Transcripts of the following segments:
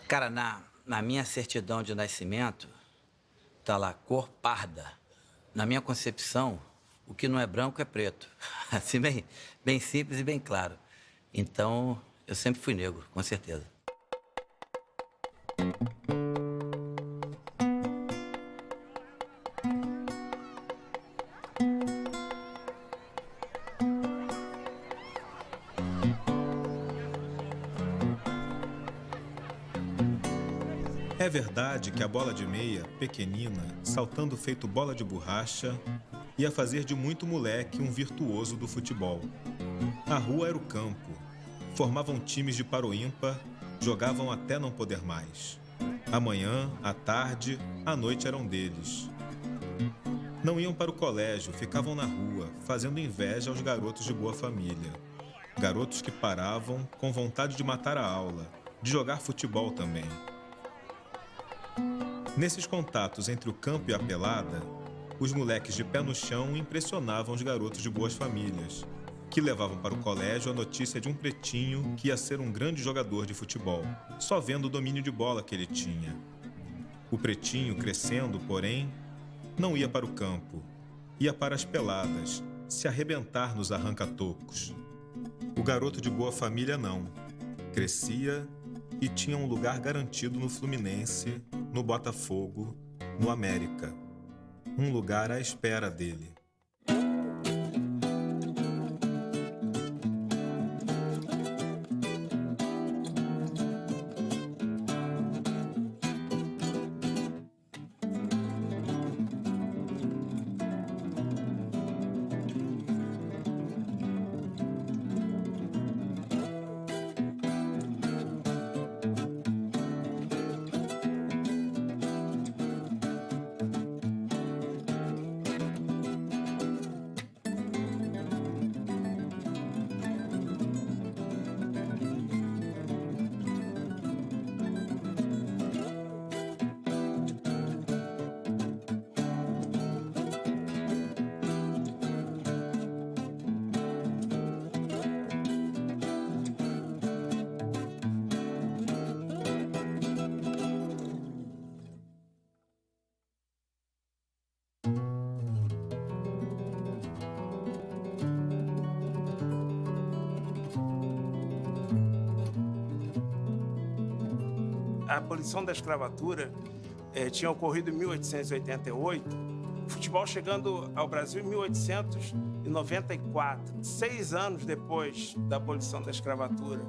Cara, na minha certidão de nascimento, tá lá, cor parda. Na minha concepção, o que não é branco é preto. Assim, bem simples e bem claro. Então, eu sempre fui negro, com certeza. É verdade que a bola de meia, pequenina, saltando feito bola de borracha, ia fazer de muito moleque um virtuoso do futebol. A rua era o campo. Formavam times de par ou ímpar, jogavam até não poder mais. A manhã, a tarde, a noite eram deles. Não iam para o colégio, ficavam na rua, fazendo inveja aos garotos de boa família. Garotos que paravam com vontade de matar a aula, de jogar futebol também. Nesses contatos entre o campo e a pelada, os moleques de pé no chão impressionavam os garotos de boas famílias, que levavam para o colégio a notícia de um pretinho que ia ser um grande jogador de futebol, só vendo o domínio de bola que ele tinha. O pretinho, crescendo, porém, não ia para o campo, ia para as peladas, se arrebentar nos arranca-tocos. O garoto de boa família não. Crescia e tinha um lugar garantido no Fluminense, no Botafogo, no América. Um lugar à espera dele. A abolição da escravatura tinha ocorrido em 1888, o futebol chegando ao Brasil em 1894, 6 anos depois da abolição da escravatura.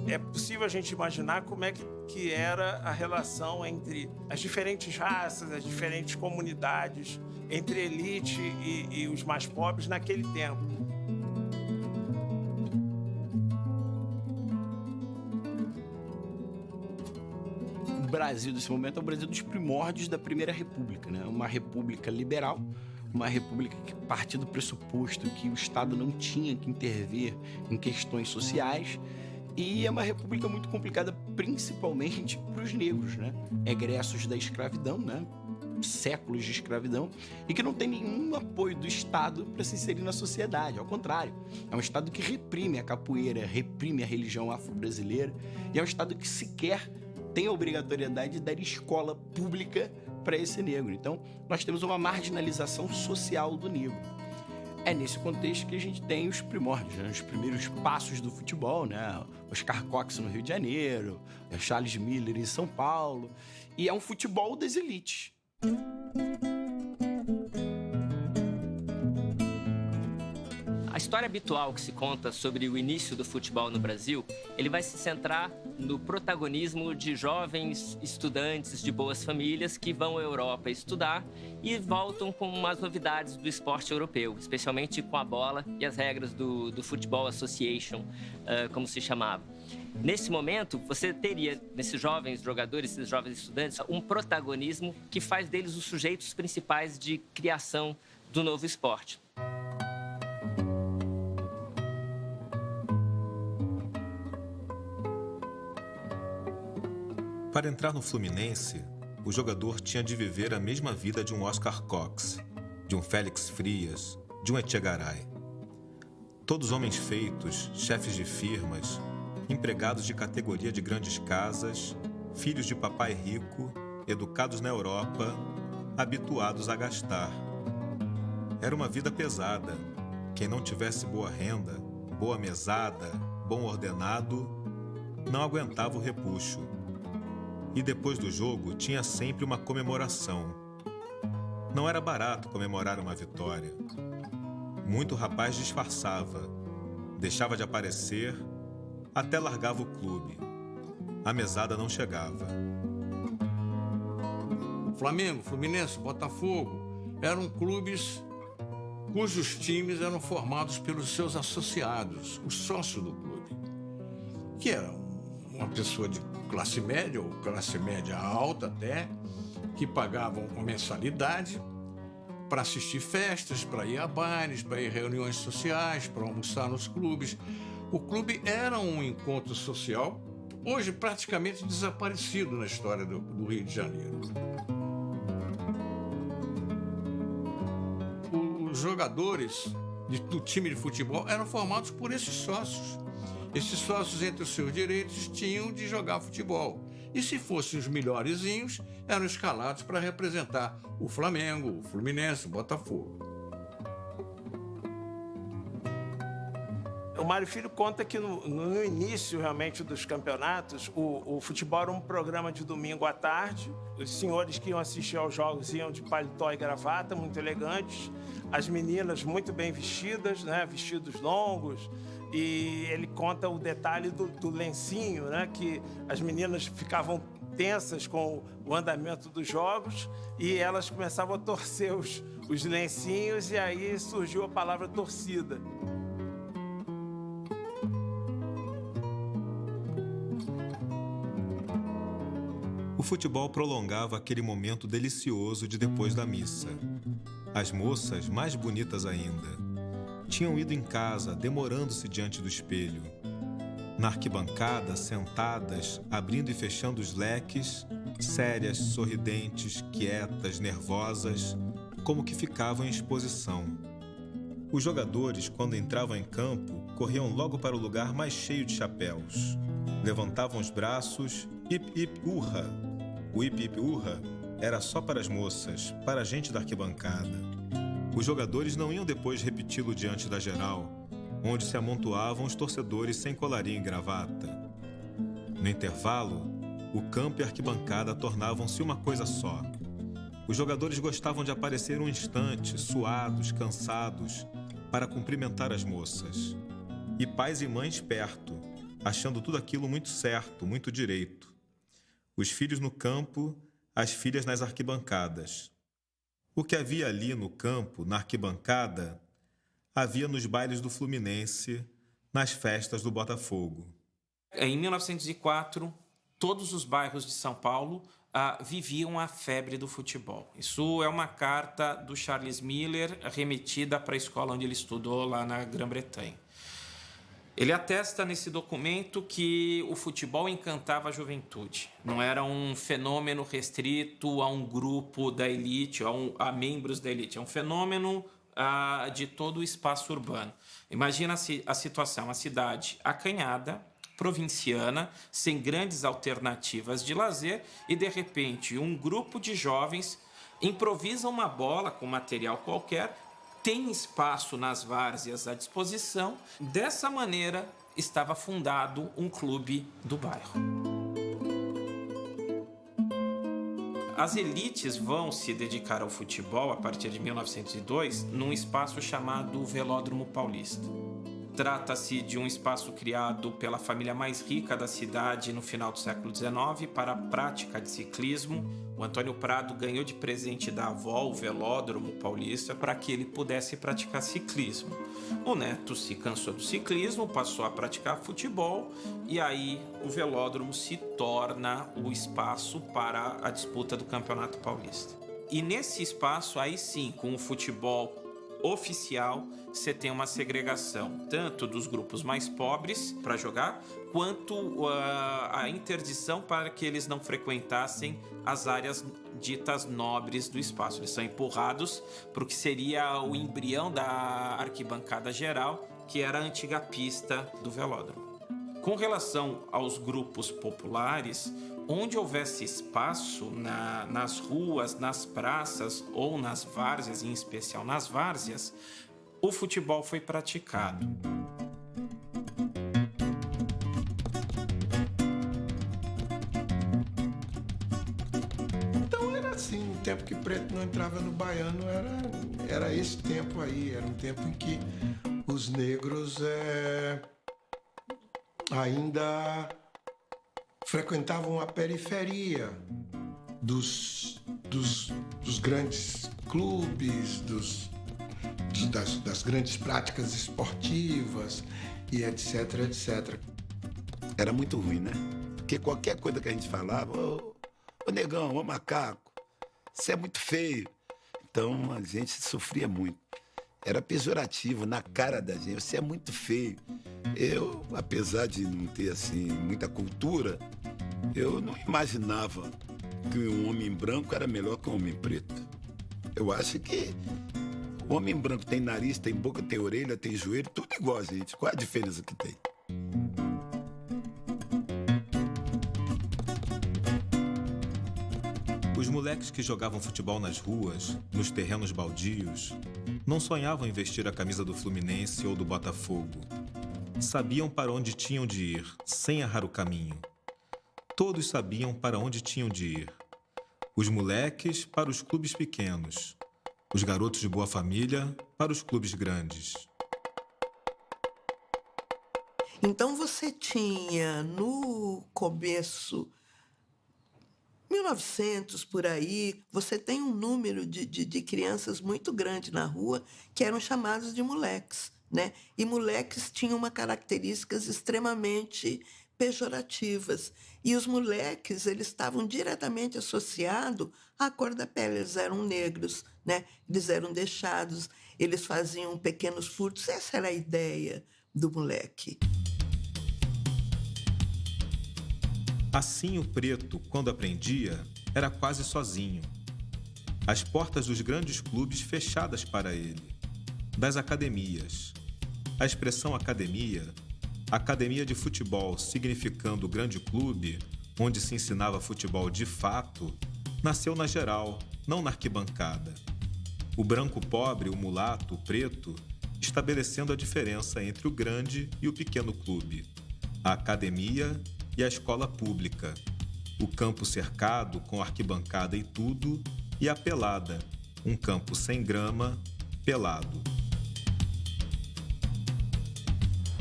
É possível a gente imaginar como é que era a relação entre as diferentes raças, as diferentes comunidades, entre elite e os mais pobres naquele tempo. O Brasil desse momento é o Brasil dos primórdios da Primeira República, né? Uma república liberal, uma república que parte do pressuposto que o Estado não tinha que intervir em questões sociais, e é uma república muito complicada, principalmente para os negros, né? Egressos da escravidão, né? Séculos de escravidão, e que não tem nenhum apoio do Estado para se inserir na sociedade. Ao contrário, é um Estado que reprime a capoeira, reprime a religião afro-brasileira, e é um Estado que sequer tem a obrigatoriedade de dar escola pública para esse negro. Então, nós temos uma marginalização social do negro. É nesse contexto que a gente tem os primórdios, né? Os primeiros passos do futebol, né? Oscar Cox no Rio de Janeiro, Charles Miller em São Paulo, e é um futebol das elites. A história habitual que se conta sobre o início do futebol no Brasil, ele vai se centrar no protagonismo de jovens estudantes de boas famílias que vão à Europa estudar e voltam com umas novidades do esporte europeu, especialmente com a bola e as regras do Football Association, como se chamava. Nesse momento, você teria, nesses jovens jogadores, esses jovens estudantes, um protagonismo que faz deles os sujeitos principais de criação do novo esporte. Para entrar no Fluminense, o jogador tinha de viver a mesma vida de um Oscar Cox, de um Félix Frias, de um Etchegaray. Todos homens feitos, chefes de firmas, empregados de categoria de grandes casas, filhos de papai rico, educados na Europa, habituados a gastar. Era uma vida pesada. Quem não tivesse boa renda, boa mesada, bom ordenado, não aguentava o repuxo. E depois do jogo tinha sempre uma comemoração. Não era barato comemorar uma vitória. Muito rapaz disfarçava, deixava de aparecer, até largava o clube. A mesada não chegava. Flamengo, Fluminense, Botafogo eram clubes cujos times eram formados pelos seus associados, os sócios do clube, que era uma pessoa de classe média ou classe média alta até, que pagavam uma mensalidade para assistir festas, para ir a bailes, para ir a reuniões sociais, para almoçar nos clubes. O clube era um encontro social, hoje praticamente desaparecido na história do Rio de Janeiro. Os jogadores do time de futebol eram formados por esses sócios. Esses sócios, entre os seus direitos, tinham de jogar futebol. E se fossem os melhorezinhos, eram escalados para representar o Flamengo, o Fluminense, o Botafogo. O Mário Filho conta que no início, realmente, dos campeonatos, o futebol era um programa de domingo à tarde. Os senhores que iam assistir aos jogos iam de paletó e gravata, muito elegantes. As meninas muito bem vestidas, né? Vestidos longos. E ele conta o detalhe do lencinho, né? Que as meninas ficavam tensas com o andamento dos jogos e elas começavam a torcer os lencinhos e aí surgiu a palavra torcida. O futebol prolongava aquele momento delicioso de depois da missa. As moças, mais bonitas ainda, tinham ido em casa, demorando-se diante do espelho. Na arquibancada, sentadas, abrindo e fechando os leques, sérias, sorridentes, quietas, nervosas, como que ficavam em exposição. Os jogadores, quando entravam em campo, corriam logo para o lugar mais cheio de chapéus. Levantavam os braços, hip hip urra. O hip hip urra era só para as moças, para a gente da arquibancada. Os jogadores não iam depois repeti-lo diante da geral, onde se amontoavam os torcedores sem colarinho e gravata. No intervalo, o campo e a arquibancada tornavam-se uma coisa só. Os jogadores gostavam de aparecer um instante, suados, cansados, para cumprimentar as moças. E pais e mães perto, achando tudo aquilo muito certo, muito direito. Os filhos no campo, as filhas nas arquibancadas. O que havia ali no campo, na arquibancada, havia nos bailes do Fluminense, nas festas do Botafogo. Em 1904, todos os bairros de São Paulo viviam a febre do futebol. Isso é uma carta do Charles Miller remetida para a escola onde ele estudou lá na Grã-Bretanha. Ele atesta nesse documento que o futebol encantava a juventude. Não era um fenômeno restrito a um grupo da elite, a membros da elite. É um fenômeno de todo o espaço urbano. Imagina a situação, a cidade acanhada, provinciana, sem grandes alternativas de lazer e, de repente, um grupo de jovens improvisa uma bola com material qualquer, tem espaço nas várzeas à disposição. Dessa maneira, estava fundado um clube do bairro. As elites vão se dedicar ao futebol a partir de 1902 num espaço chamado Velódromo Paulista. Trata-se de um espaço criado pela família mais rica da cidade no final do século XIX para a prática de ciclismo. O Antônio Prado ganhou de presente da avó o Velódromo Paulista para que ele pudesse praticar ciclismo. O neto se cansou do ciclismo, passou a praticar futebol e aí o velódromo se torna o espaço para a disputa do Campeonato Paulista. E nesse espaço, aí sim, com o futebol oficial, você tem uma segregação tanto dos grupos mais pobres para jogar, quanto a interdição para que eles não frequentassem as áreas ditas nobres do espaço. Eles são empurrados para o que seria o embrião da arquibancada geral, que era a antiga pista do velódromo. Com relação aos grupos populares, onde houvesse espaço nas ruas, nas praças ou nas várzeas, em especial nas várzeas, o futebol foi praticado. Então era assim, o tempo que preto não entrava no baiano era esse tempo aí, era um tempo em que os negros ainda frequentavam a periferia dos grandes clubes, das grandes práticas esportivas e etc, etc. Era muito ruim, né? Porque qualquer coisa que a gente falava, ô negão, ô macaco, você é muito feio. Então a gente sofria muito. Era pejorativo na cara da gente, você é muito feio. Eu, apesar de não ter assim muita cultura, eu não imaginava que um homem branco era melhor que um homem preto. Eu acho que o homem branco tem nariz, tem boca, tem orelha, tem joelho, tudo igual a gente. Qual é a diferença que tem? Os moleques que jogavam futebol nas ruas, nos terrenos baldios, não sonhavam em vestir a camisa do Fluminense ou do Botafogo. Sabiam para onde tinham de ir, sem errar o caminho. Todos sabiam para onde tinham de ir. Os moleques para os clubes pequenos. Os garotos de boa família para os clubes grandes. Então você tinha, no começo, 1900, por aí, você tem um número de crianças muito grande na rua que eram chamados de moleques, né? E moleques tinham uma características extremamente pejorativas. E os moleques, eles estavam diretamente associados à cor da pele. Eles eram negros, né? Eles eram deixados, eles faziam pequenos furtos. Essa era a ideia do moleque. Assim, o preto, quando aprendia, era quase sozinho. As portas dos grandes clubes fechadas para ele. Das academias. A expressão academia de futebol significando grande clube, onde se ensinava futebol de fato, nasceu na geral, não na arquibancada. O branco pobre, o mulato, o preto, estabelecendo a diferença entre o grande e o pequeno clube, a academia e a escola pública, o campo cercado com arquibancada e tudo, e a pelada, um campo sem grama, pelado.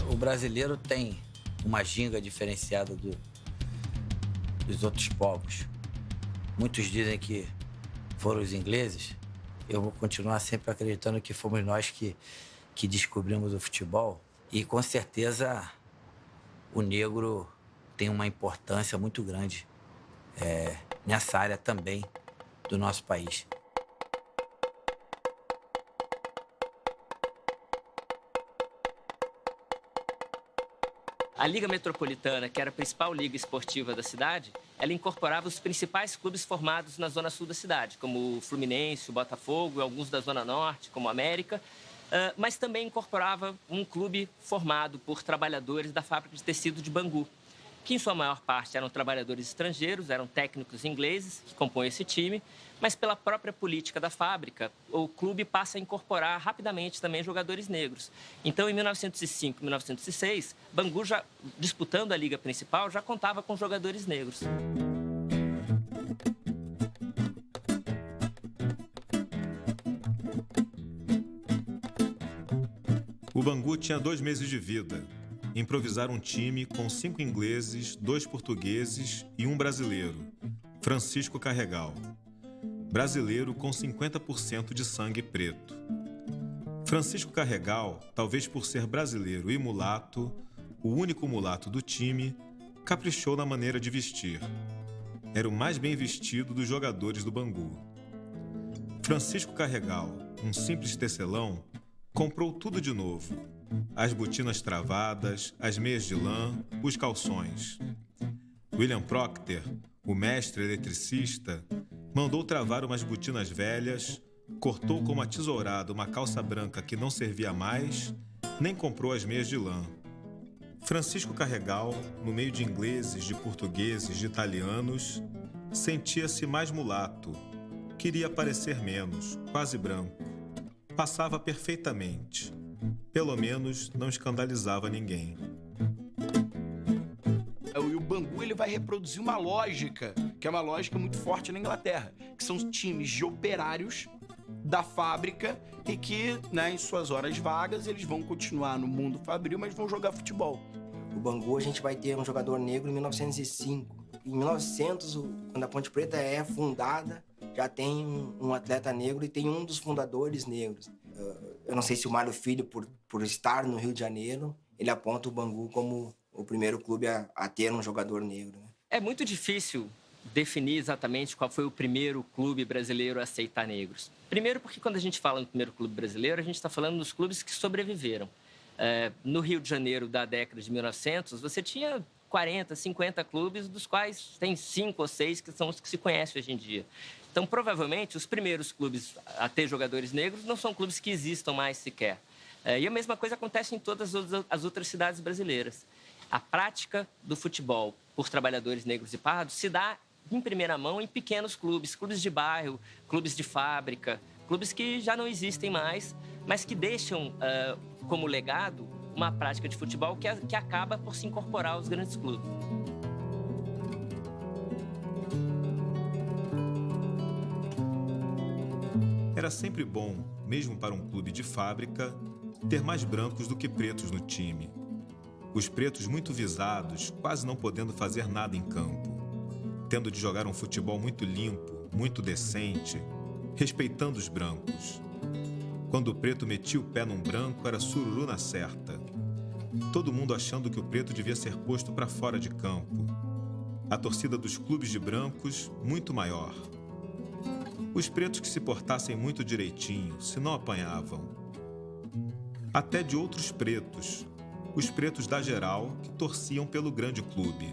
O brasileiro tem uma ginga diferenciada dos outros povos. Muitos dizem que foram os ingleses. Eu vou continuar sempre acreditando que fomos nós que descobrimos o futebol. E, com certeza, o negro tem uma importância muito grande nessa área também do nosso país. A Liga Metropolitana, que era a principal liga esportiva da cidade, ela incorporava os principais clubes formados na zona sul da cidade, como o Fluminense, o Botafogo, alguns da zona norte, como o América, mas também incorporava um clube formado por trabalhadores da fábrica de tecido de Bangu, que em sua maior parte eram trabalhadores estrangeiros, eram técnicos ingleses que compõem esse time, mas pela própria política da fábrica, o clube passa a incorporar rapidamente também jogadores negros. Então, em 1905 e 1906, Bangu, já disputando a liga principal, já contava com jogadores negros. O Bangu tinha 2 meses de vida. Improvisaram um time com 5 ingleses, 2 portugueses e 1 brasileiro, Francisco Carregal. Brasileiro com 50% de sangue preto. Francisco Carregal, talvez por ser brasileiro e mulato, o único mulato do time, caprichou na maneira de vestir. Era o mais bem vestido dos jogadores do Bangu. Francisco Carregal, um simples tecelão, comprou tudo de novo. As botinas travadas, as meias de lã, os calções. William Procter, o mestre eletricista, mandou travar umas botinas velhas, cortou com uma tesourada uma calça branca que não servia mais Nem comprou as meias de lã. Francisco Carregal, no meio de ingleses, de portugueses, de italianos, sentia-se mais mulato. Queria parecer menos, quase branco. Passava perfeitamente. Pelo menos não escandalizava ninguém. E o Bangu ele vai reproduzir uma lógica, que é uma lógica muito forte na Inglaterra, que são os times de operários da fábrica e que, né, em suas horas vagas, eles vão continuar no mundo fabril, mas vão jogar futebol. O Bangu, a gente vai ter um jogador negro em 1905. Em 1900, quando a Ponte Preta é fundada, já tem um atleta negro e tem um dos fundadores negros. Eu não sei se o Mário Filho, por estar no Rio de Janeiro, ele aponta o Bangu como o primeiro clube a ter um jogador negro, né? É muito difícil definir exatamente qual foi o primeiro clube brasileiro a aceitar negros. Primeiro porque quando a gente fala no primeiro clube brasileiro, a gente está falando dos clubes que sobreviveram. No Rio de Janeiro da década de 1900, você tinha 40, 50 clubes, dos quais tem 5 ou 6 que são os que se conhecem hoje em dia. Então, provavelmente, os primeiros clubes a ter jogadores negros não são clubes que existam mais sequer. E a mesma coisa acontece em todas as outras cidades brasileiras. A prática do futebol por trabalhadores negros e pardos se dá em primeira mão em pequenos clubes, clubes de bairro, clubes de fábrica, clubes que já não existem mais, mas que deixam como legado uma prática de futebol que acaba por se incorporar aos grandes clubes. Era sempre bom, mesmo para um clube de fábrica, ter mais brancos do que pretos no time. Os pretos muito visados, quase não podendo fazer nada em campo, tendo de jogar um futebol muito limpo, muito decente, respeitando os brancos. Quando o preto metia o pé num branco, era sururu na certa. Todo mundo achando que o preto devia ser posto para fora de campo. A torcida dos clubes de brancos, muito maior. Os pretos que se portassem muito direitinho, se não apanhavam. Até de outros pretos, os pretos da geral que torciam pelo grande clube,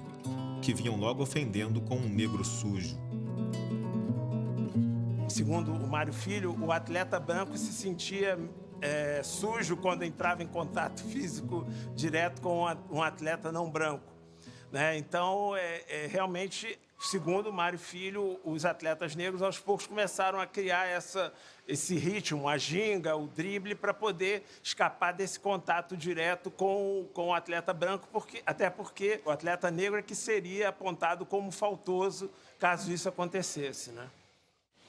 que vinham logo ofendendo com um negro sujo. Segundo o Mário Filho, o atleta branco se sentia sujo quando entrava em contato físico direto com um atleta não branco, né? Então, realmente, segundo o Mário Filho, os atletas negros aos poucos começaram a criar esse ritmo, a ginga, o drible, para poder escapar desse contato direto com o atleta branco, até porque o atleta negro é que seria apontado como faltoso caso isso acontecesse, né?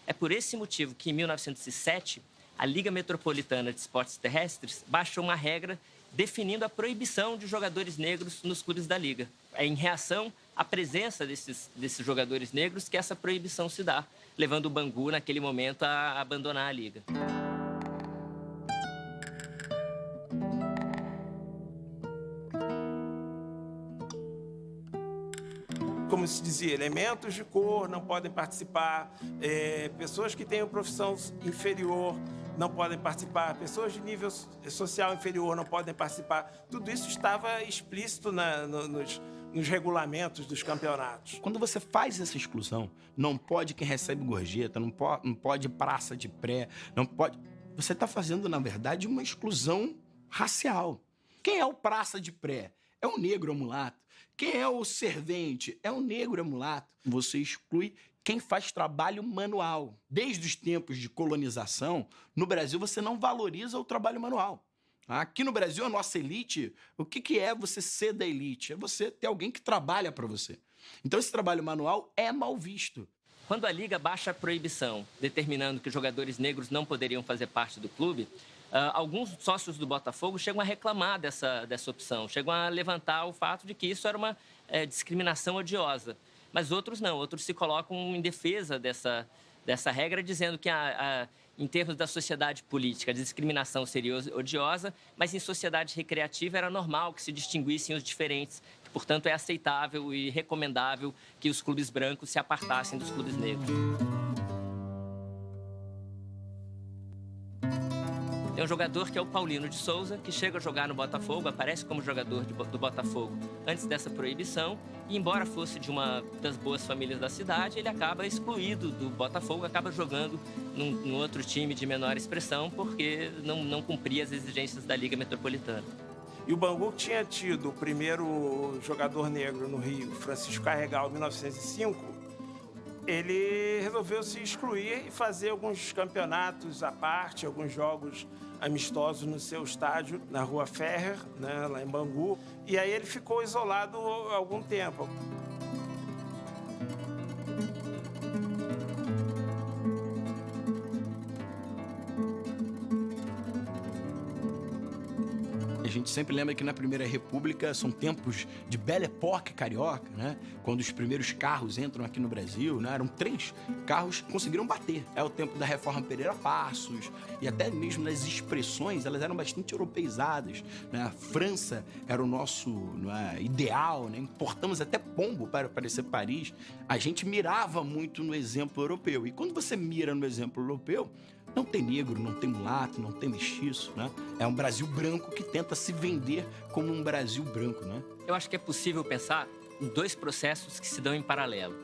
É por esse motivo que, em 1907, a Liga Metropolitana de Esportes Terrestres baixou uma regra definindo a proibição de jogadores negros nos clubes da Liga. É em reação à presença desses jogadores negros que essa proibição se dá, levando o Bangu, naquele momento, a abandonar a Liga. Como se dizia, elementos de cor não podem participar, pessoas que tenham profissão inferior não podem participar, pessoas de nível social inferior não podem participar. Tudo isso estava explícito nos regulamentos dos campeonatos. Quando você faz essa exclusão, não pode quem recebe gorjeta, não pode praça de pré, não pode... Você está fazendo, na verdade, uma exclusão racial. Quem é o praça de pré? É o negro, é o mulato. Quem é o servente? É o negro, é o mulato. Você exclui quem faz trabalho manual. Desde os tempos de colonização, no Brasil você não valoriza o trabalho manual. Aqui no Brasil, a nossa elite, o que é você ser da elite? É você ter alguém que trabalha para você. Então esse trabalho manual é mal visto. Quando a Liga baixa a proibição, determinando que jogadores negros não poderiam fazer parte do clube, alguns sócios do Botafogo chegam a reclamar dessa opção, chegam a levantar o fato de que isso era uma discriminação odiosa. Mas outros não, outros se colocam em defesa dessa regra, dizendo que em termos da sociedade política, a discriminação seria odiosa, mas em sociedade recreativa era normal que se distinguissem os diferentes. Portanto, é aceitável e recomendável que os clubes brancos se apartassem dos clubes negros. Tem um jogador que é o Paulino de Souza, que chega a jogar no Botafogo, aparece como jogador do Botafogo antes dessa proibição, e embora fosse de uma das boas famílias da cidade, ele acaba excluído do Botafogo, acaba jogando num outro time de menor expressão, porque não cumpria as exigências da Liga Metropolitana. E o Bangu tinha tido o primeiro jogador negro no Rio, Francisco Carregal, em 1905. Ele resolveu se excluir e fazer alguns campeonatos à parte, alguns jogos amistosos no seu estádio, na Rua Ferrer, né, lá em Bangu. E aí ele ficou isolado há algum tempo. A gente sempre lembra que na Primeira República são tempos de Belle Époque carioca, né? Quando os primeiros carros entram aqui no Brasil, né? Eram 3 carros que conseguiram bater. É o tempo da Reforma Pereira Passos, e até mesmo nas expressões, elas eram bastante europeizadas, né? A França era o nosso, né, ideal, né? Importamos até pombo para parecer Paris. A gente mirava muito no exemplo europeu. E quando você mira no exemplo europeu, não tem negro, não tem mulato, não tem mestiço, né? É um Brasil branco que tenta se vender como um Brasil branco, né? Eu acho que é possível pensar em 2 processos que se dão em paralelo.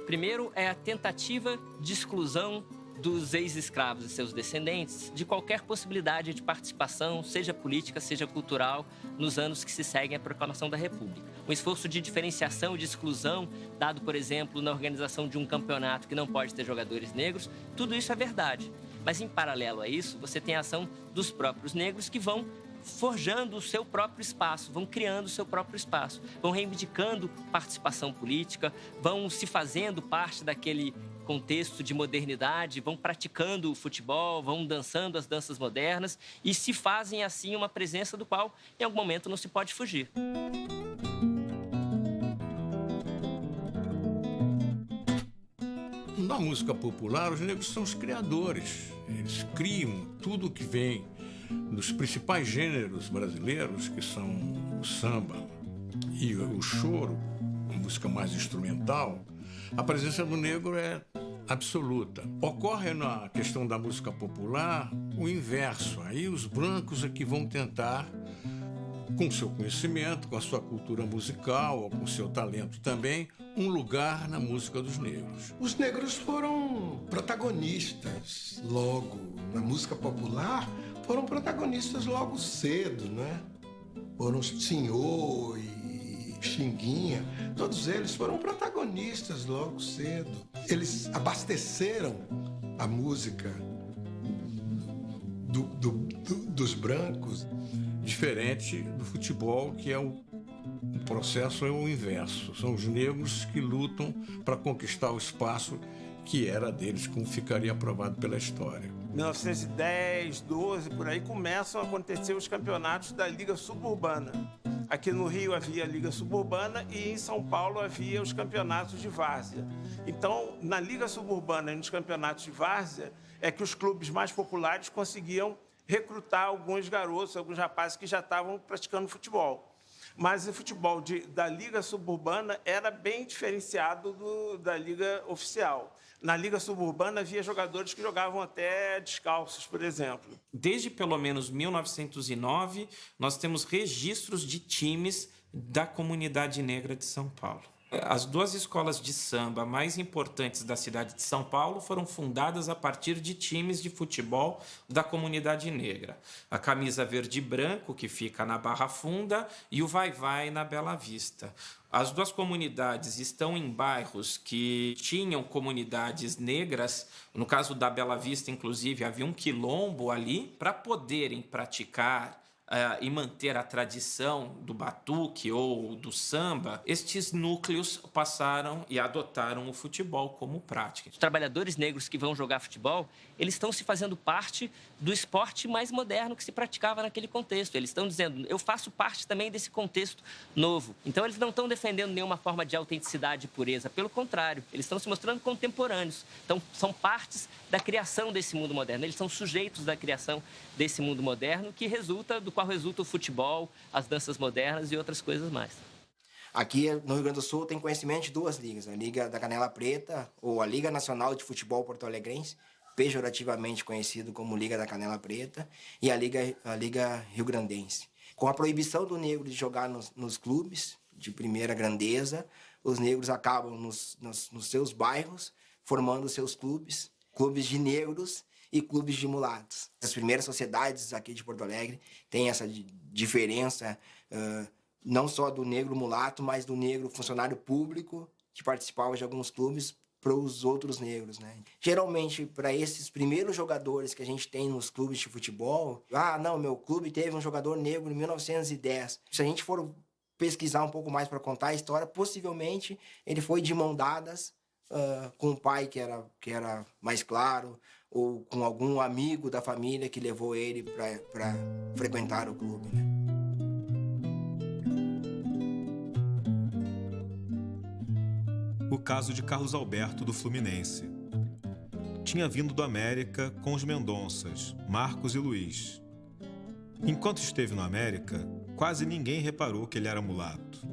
Primeiro é a tentativa de exclusão dos ex-escravos e seus descendentes de qualquer possibilidade de participação, seja política, seja cultural, nos anos que se seguem à proclamação da República. Um esforço de diferenciação e de exclusão, dado, por exemplo, na organização de um campeonato que não pode ter jogadores negros, tudo isso é verdade. Mas, em paralelo a isso, você tem a ação dos próprios negros que vão forjando o seu próprio espaço, vão criando o seu próprio espaço, vão reivindicando participação política, vão se fazendo parte daquele contexto de modernidade, vão praticando o futebol, vão dançando as danças modernas e se fazem, assim, uma presença do qual, em algum momento, não se pode fugir. Na música popular, os negros são os criadores. Eles criam tudo que vem dos principais gêneros brasileiros, que são o samba e o choro, a música mais instrumental. A presença do negro é absoluta. Ocorre na questão da música popular o inverso. Aí os brancos é que vão tentar, com seu conhecimento, com a sua cultura musical, ou com seu talento também, um lugar na música dos negros. Os negros foram protagonistas logo, na música popular, foram protagonistas logo cedo, né? Foram Senhor e Xinguinha, todos eles foram protagonistas logo cedo. Eles abasteceram a música dos brancos. Diferente do futebol, que é o processo é o inverso. São os negros que lutam para conquistar o espaço que era deles, como ficaria provado pela história. 1910, 12, por aí, começam a acontecer os campeonatos da Liga Suburbana. Aqui no Rio havia a Liga Suburbana e em São Paulo havia os campeonatos de várzea. Então, na Liga Suburbana e nos campeonatos de várzea, é que os clubes mais populares conseguiam recrutar alguns garotos, alguns rapazes que já estavam praticando futebol. Mas o futebol da Liga Suburbana era bem diferenciado da Liga Oficial. Na Liga Suburbana havia jogadores que jogavam até descalços, por exemplo. Desde pelo menos 1909, nós temos registros de times da comunidade negra de São Paulo. As 2 escolas de samba mais importantes da cidade de São Paulo foram fundadas a partir de times de futebol da comunidade negra. A Camisa Verde e Branco, que fica na Barra Funda, e o Vai-Vai na Bela Vista. As 2 comunidades estão em bairros que tinham comunidades negras. No caso da Bela Vista, inclusive, havia um quilombo ali para poderem praticar e manter a tradição do batuque ou do samba. Estes núcleos passaram e adotaram o futebol como prática. Os trabalhadores negros que vão jogar futebol, eles estão se fazendo parte do esporte mais moderno que se praticava naquele contexto. Eles estão dizendo, eu faço parte também desse contexto novo. Então, eles não estão defendendo nenhuma forma de autenticidade e pureza. Pelo contrário, eles estão se mostrando contemporâneos. Então, são partes da criação desse mundo moderno. Eles são sujeitos da criação desse mundo moderno do qual resulta o futebol, as danças modernas e outras coisas mais. Aqui no Rio Grande do Sul tem conhecimento de 2 ligas, a Liga da Canela Preta, ou a Liga Nacional de Futebol Porto Alegrense, pejorativamente conhecido como Liga da Canela Preta, e a Liga Rio-Grandense. Com a proibição do negro de jogar nos clubes de primeira grandeza, os negros acabam nos seus bairros formando seus clubes de negros e clubes de mulatos. As primeiras sociedades aqui de Porto Alegre têm essa diferença, não só do negro mulato, mas do negro funcionário público que participava de alguns clubes para os outros negros, né? Geralmente, para esses primeiros jogadores que a gente tem nos clubes de futebol, não, meu clube teve um jogador negro em 1910. Se a gente for pesquisar um pouco mais para contar a história, possivelmente ele foi de mão dadas com um pai que era mais claro, ou com algum amigo da família que levou ele para frequentar o clube, né? O caso de Carlos Alberto do Fluminense. Tinha vindo do América com os Mendonças, Marcos e Luiz. Enquanto esteve no América, quase ninguém reparou que ele era mulato.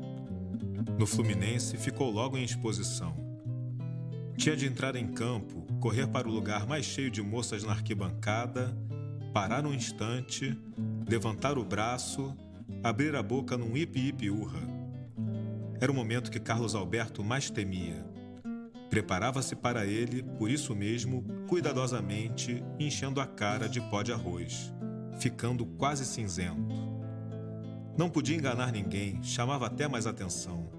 No Fluminense, ficou logo em exposição. Tinha de entrar em campo, correr para o lugar mais cheio de moças na arquibancada, parar um instante, levantar o braço, abrir a boca num ipi-ipi-urra. Era o momento que Carlos Alberto mais temia. Preparava-se para ele, por isso mesmo, cuidadosamente, enchendo a cara de pó de arroz, ficando quase cinzento. Não podia enganar ninguém, chamava até mais atenção.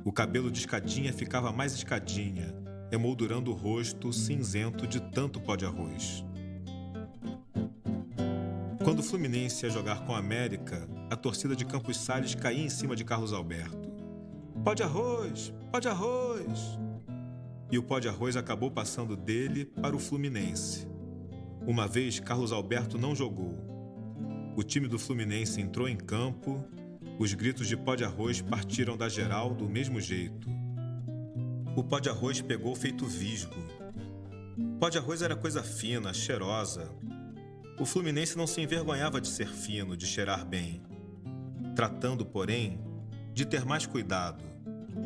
O cabelo de escadinha ficava mais escadinha, emoldurando o rosto cinzento de tanto pó de arroz. Quando o Fluminense ia jogar com a América, a torcida de Campos Sales caía em cima de Carlos Alberto. Pó de arroz! Pó de arroz! E o pó de arroz acabou passando dele para o Fluminense. Uma vez, Carlos Alberto não jogou. O time do Fluminense entrou em campo, os gritos de pó de arroz partiram da geral do mesmo jeito. O pó de arroz pegou feito visgo. Pó de arroz era coisa fina, cheirosa. O Fluminense não se envergonhava de ser fino, de cheirar bem. Tratando, porém, de ter mais cuidado,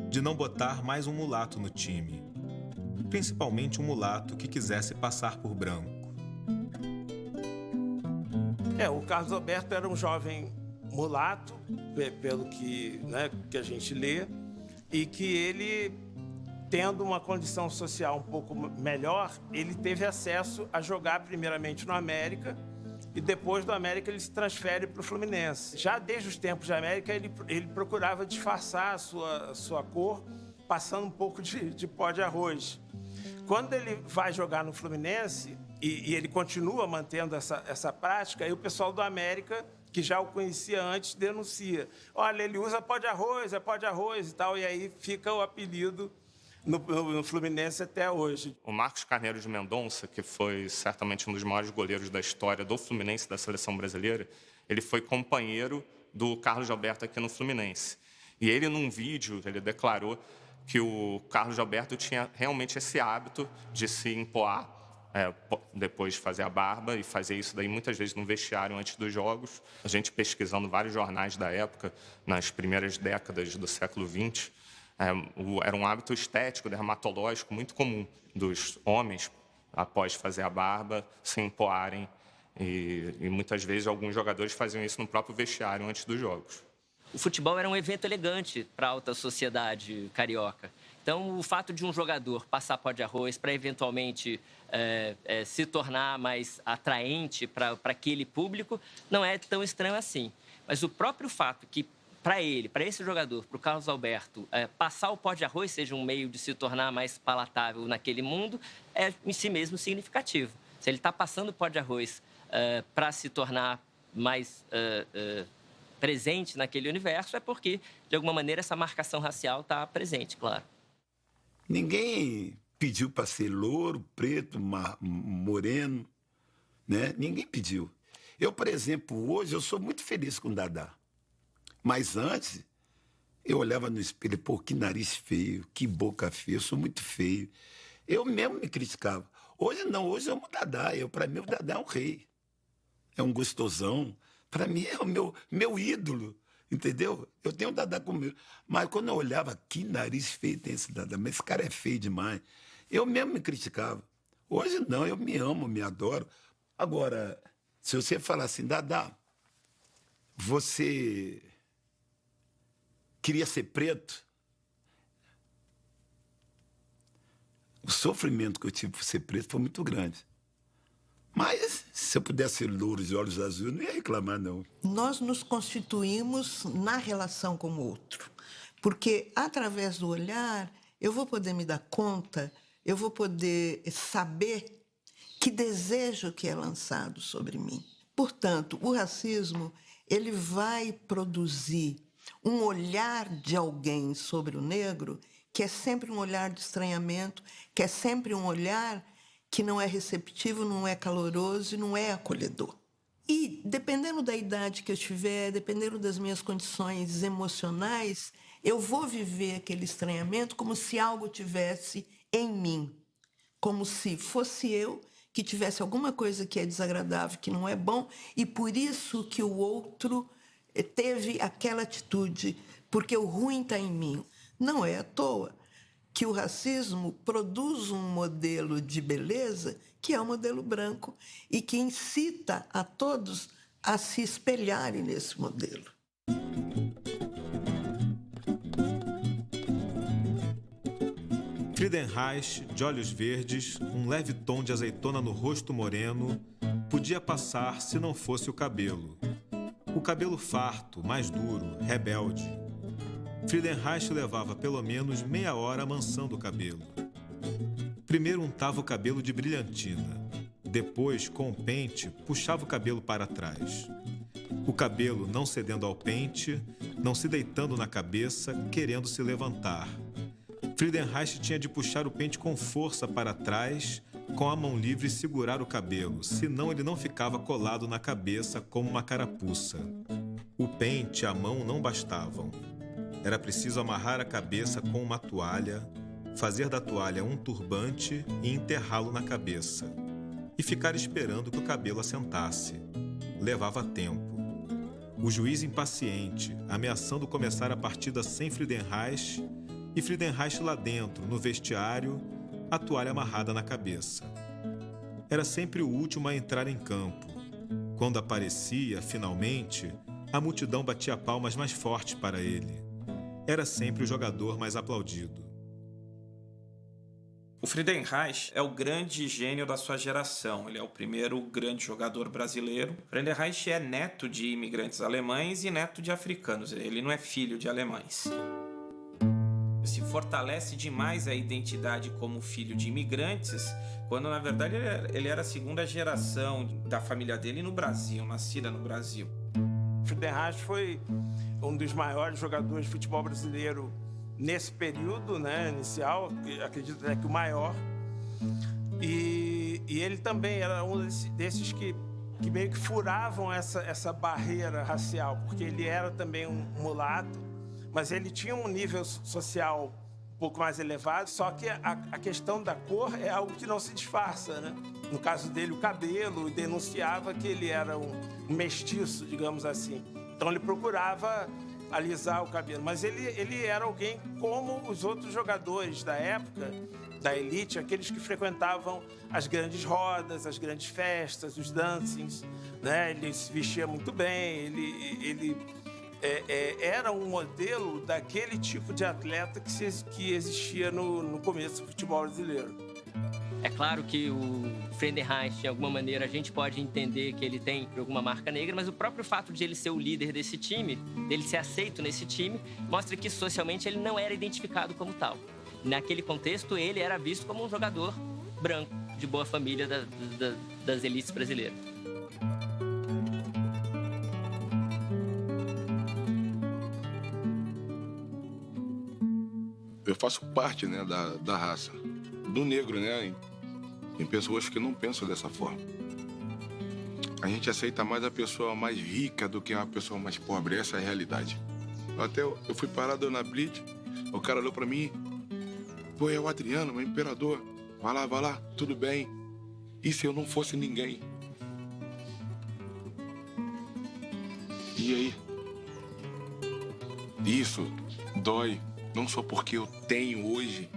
de não botar mais um mulato no time. Principalmente um mulato que quisesse passar por branco. O Carlos Alberto era um jovem mulato, pelo que a gente lê, e que ele, tendo uma condição social um pouco melhor, ele teve acesso a jogar primeiramente no América, e depois do América ele se transfere para o Fluminense. Já desde os tempos de América, ele procurava disfarçar a sua cor, passando um pouco de pó de arroz. Quando ele vai jogar no Fluminense, e ele continua mantendo essa prática, aí o pessoal do América, que já o conhecia antes, denuncia. Olha, ele usa pó de arroz, é pó de arroz e tal, e aí fica o apelido no Fluminense até hoje. O Marcos Carneiro de Mendonça, que foi certamente um dos maiores goleiros da história do Fluminense e da seleção brasileira, ele foi companheiro do Carlos Alberto aqui no Fluminense. E ele, num vídeo, ele declarou que o Carlos Alberto tinha realmente esse hábito de se empoar, depois de fazer a barba, e fazer isso daí muitas vezes no vestiário antes dos jogos. A gente pesquisando vários jornais da época, nas primeiras décadas do século XX, era um hábito estético, dermatológico muito comum dos homens, após fazer a barba, se empoarem. E muitas vezes alguns jogadores faziam isso no próprio vestiário antes dos jogos. O futebol era um evento elegante para a alta sociedade carioca. Então, o fato de um jogador passar pó de arroz para eventualmente se tornar mais atraente para aquele público não é tão estranho assim. Mas o próprio fato que, para esse jogador, para o Carlos Alberto, passar o pó de arroz seja um meio de se tornar mais palatável naquele mundo, é em si mesmo significativo. Se ele está passando o pó de arroz para se tornar mais presente naquele universo, é porque, de alguma maneira, essa marcação racial está presente, claro. Ninguém pediu para ser louro, preto, moreno, né? Ninguém pediu. Eu, por exemplo, hoje eu sou muito feliz com o Dadá. Mas antes, eu olhava no espelho e, pô, que nariz feio, que boca feia, eu sou muito feio. Eu mesmo me criticava. Hoje não, hoje eu amo o Dadá. Para mim, o Dadá é um rei. É um gostosão. Para mim, é o meu ídolo. Entendeu? Eu tenho o Dadá comigo. Mas quando eu olhava, que nariz feio tem esse Dadá. Mas esse cara é feio demais. Eu mesmo me criticava. Hoje não, eu me amo, me adoro. Agora, se você falar assim, Dadá, você queria ser preto? O sofrimento que eu tive por ser preto foi muito grande. Mas, se eu pudesse ser louro de olhos azuis, eu não ia reclamar, não. Nós nos constituímos na relação com o outro. Porque, através do olhar, eu vou poder me dar conta, eu vou poder saber que desejo que é lançado sobre mim. Portanto, o racismo, ele vai produzir um olhar de alguém sobre o negro que é sempre um olhar de estranhamento, que é sempre um olhar que não é receptivo, não é caloroso e não é acolhedor. E, dependendo da idade que eu tiver, dependendo das minhas condições emocionais, eu vou viver aquele estranhamento como se algo tivesse em mim, como se fosse eu que tivesse alguma coisa que é desagradável, que não é bom, e por isso que o outro teve aquela atitude, porque o ruim está em mim. Não é à toa que o racismo produz um modelo de beleza que é o modelo branco e que incita a todos a se espelharem nesse modelo. Friedenreich, de olhos verdes, um leve tom de azeitona no rosto moreno, podia passar se não fosse o cabelo. O cabelo farto, mais duro, rebelde. Friedenreich levava pelo menos meia hora amansando o cabelo. Primeiro untava o cabelo de brilhantina. Depois, com o pente, puxava o cabelo para trás. O cabelo não cedendo ao pente, não se deitando na cabeça, querendo se levantar. Friedenreich tinha de puxar o pente com força para trás, com a mão livre segurar o cabelo, senão ele não ficava colado na cabeça como uma carapuça. O pente e a mão não bastavam. Era preciso amarrar a cabeça com uma toalha, fazer da toalha um turbante e enterrá-lo na cabeça. E ficar esperando que o cabelo assentasse. Levava tempo. O juiz impaciente, ameaçando começar a partida sem Friedenreich, e Friedenreich lá dentro, no vestiário, a toalha amarrada na cabeça. Era sempre o último a entrar em campo. Quando aparecia, finalmente, a multidão batia palmas mais fortes para ele. Era sempre o jogador mais aplaudido. O Friedenreich é o grande gênio da sua geração. Ele é o primeiro grande jogador brasileiro. Friedenreich é neto de imigrantes alemães e neto de africanos. Ele não é filho de alemães. Se fortalece demais a identidade como filho de imigrantes, quando na verdade ele era a segunda geração da família dele no Brasil, nascida no Brasil. Friedenreich foi um dos maiores jogadores de futebol brasileiro nesse período, né, inicial, acredito até que o maior. E ele também era um desses que meio que furavam essa barreira racial, porque ele era também um mulato, mas ele tinha um nível social um pouco mais elevado, só que a questão da cor é algo que não se disfarça, né? No caso dele, o cabelo denunciava que ele era um mestiço, digamos assim. Então ele procurava alisar o cabelo, mas ele era alguém como os outros jogadores da época, da elite, aqueles que frequentavam as grandes rodas, as grandes festas, os dancings, né? Ele se vestia muito bem, ele era um modelo daquele tipo de atleta que existia no começo do futebol brasileiro. É claro que o Friedenreich, de alguma maneira, a gente pode entender que ele tem alguma marca negra, mas o próprio fato de ele ser o líder desse time, dele ser aceito nesse time, mostra que socialmente ele não era identificado como tal. Naquele contexto, ele era visto como um jogador branco, de boa família das elites brasileiras. Eu faço parte, né, da raça, do negro, né? Tem pessoas que não pensam dessa forma. A gente aceita mais a pessoa mais rica do que uma pessoa mais pobre. Essa é a realidade. Eu fui parado na Blitz, o cara olhou pra mim. Pô, é o Adriano, meu imperador. Vai lá, tudo bem. E se eu não fosse ninguém? E aí? Isso dói, não só porque eu tenho hoje,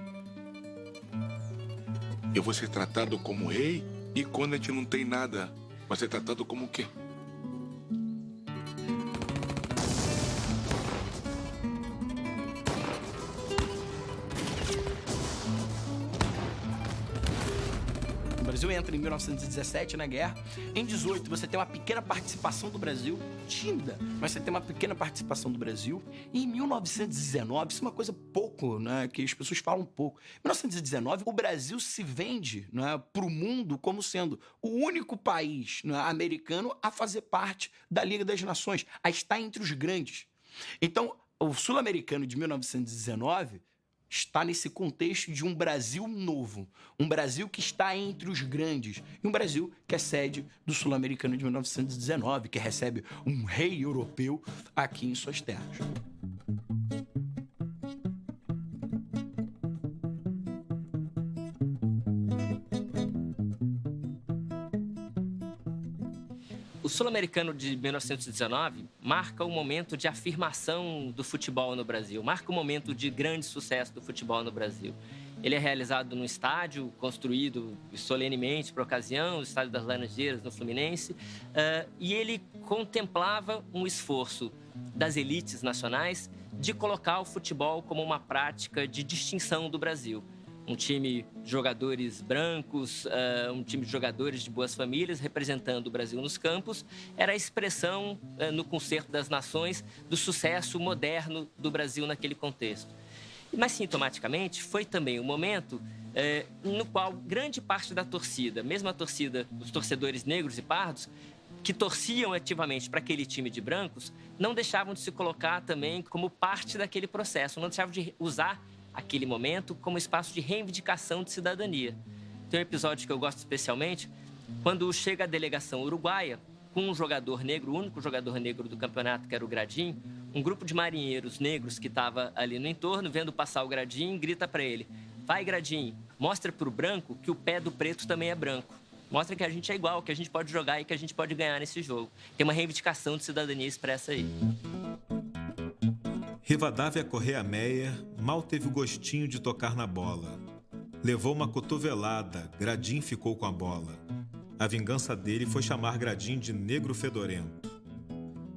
eu vou ser tratado como rei, e quando a gente não tem nada, vai ser tratado como o quê? O Brasil entra em 1917 na guerra. Em 18, você tem uma pequena participação do Brasil, tímida, mas você tem uma pequena participação do Brasil. E em 1919, isso é uma coisa pouco, né, que as pessoas falam pouco. Em 1919, o Brasil se vende, né, para o mundo como sendo o único país, né, americano a fazer parte da Liga das Nações, a estar entre os grandes. Então, o sul-americano de 1919 está nesse contexto de um Brasil novo, um Brasil que está entre os grandes, e um Brasil que é sede do Sul-Americano de 1919, que recebe um rei europeu aqui em suas terras. O Sul-Americano de 1919 marca o momento de afirmação do futebol no Brasil, marca o momento de grande sucesso do futebol no Brasil. Ele é realizado num estádio construído solenemente para a ocasião, o Estádio das Laranjeiras, no Fluminense, e ele contemplava um esforço das elites nacionais de colocar o futebol como uma prática de distinção do Brasil. Um time de jogadores brancos, um time de jogadores de boas famílias representando o Brasil nos campos, era a expressão, no Concerto das Nações, do sucesso moderno do Brasil naquele contexto. Mas, sintomaticamente, foi também um momento no qual grande parte da torcida, mesmo a torcida, os torcedores negros e pardos, que torciam ativamente para aquele time de brancos, não deixavam de se colocar também como parte daquele processo, não deixavam de usar aquele momento como espaço de reivindicação de cidadania. Tem um episódio que eu gosto especialmente, quando chega a delegação uruguaia, com um jogador negro, o único jogador negro do campeonato, que era o Gradim, um grupo de marinheiros negros que estava ali no entorno, vendo passar o Gradim, grita para ele: vai, Gradim, mostra para o branco que o pé do preto também é branco. Mostra que a gente é igual, que a gente pode jogar e que a gente pode ganhar nesse jogo. Tem uma reivindicação de cidadania expressa aí. Rivadavia Correa Meyer mal teve o gostinho de tocar na bola. Levou uma cotovelada, Gradim ficou com a bola. A vingança dele foi chamar Gradim de negro fedorento.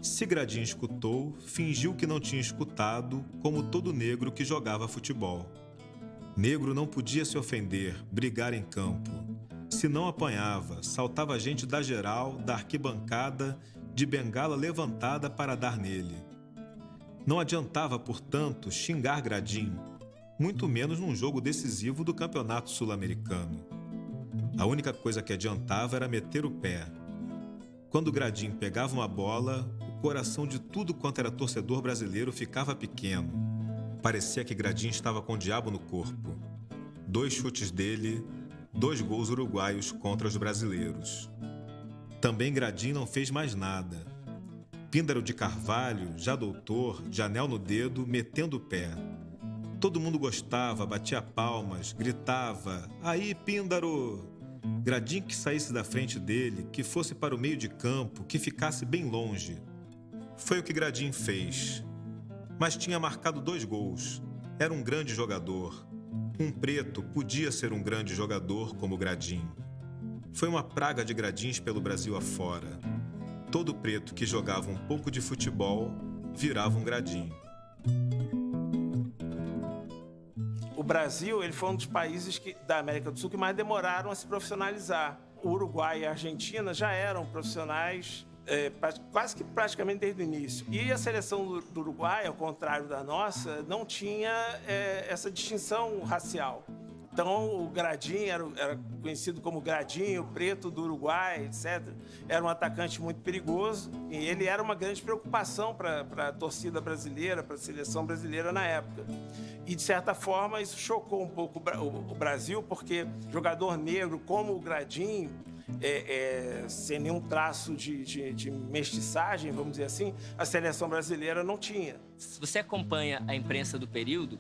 Se Gradim escutou, fingiu que não tinha escutado, como todo negro que jogava futebol. Negro não podia se ofender, brigar em campo. Se não apanhava, saltava gente da geral, da arquibancada, de bengala levantada para dar nele. Não adiantava, portanto, xingar Gradim, muito menos num jogo decisivo do Campeonato Sul-Americano. A única coisa que adiantava era meter o pé. Quando Gradim pegava uma bola, o coração de tudo quanto era torcedor brasileiro ficava pequeno. Parecia que Gradim estava com o diabo no corpo. 2 chutes dele, 2 gols uruguaios contra os brasileiros. Também Gradim não fez mais nada. Píndaro de Carvalho, já doutor, de anel no dedo, metendo o pé. Todo mundo gostava, batia palmas, gritava: aí, Píndaro! Gradim que saísse da frente dele, que fosse para o meio de campo, que ficasse bem longe. Foi o que Gradim fez. Mas tinha marcado 2 gols. Era um grande jogador. Um preto podia ser um grande jogador como Gradim. Foi uma praga de Gradins pelo Brasil afora. Todo preto que jogava um pouco de futebol virava um Gradim. O Brasil, ele foi um dos países da América do Sul que mais demoraram a se profissionalizar. O Uruguai e a Argentina já eram profissionais quase que praticamente desde o início. E a seleção do Uruguai, ao contrário da nossa, não tinha essa distinção racial. Então, o Gradim era conhecido como Gradim, o preto do Uruguai, etc. Era um atacante muito perigoso e ele era uma grande preocupação para a torcida brasileira, para a seleção brasileira na época. E, de certa forma, isso chocou um pouco o Brasil, porque jogador negro como o Gradim, sem nenhum traço de mestiçagem, vamos dizer assim, a seleção brasileira não tinha. Se você acompanha a imprensa do período,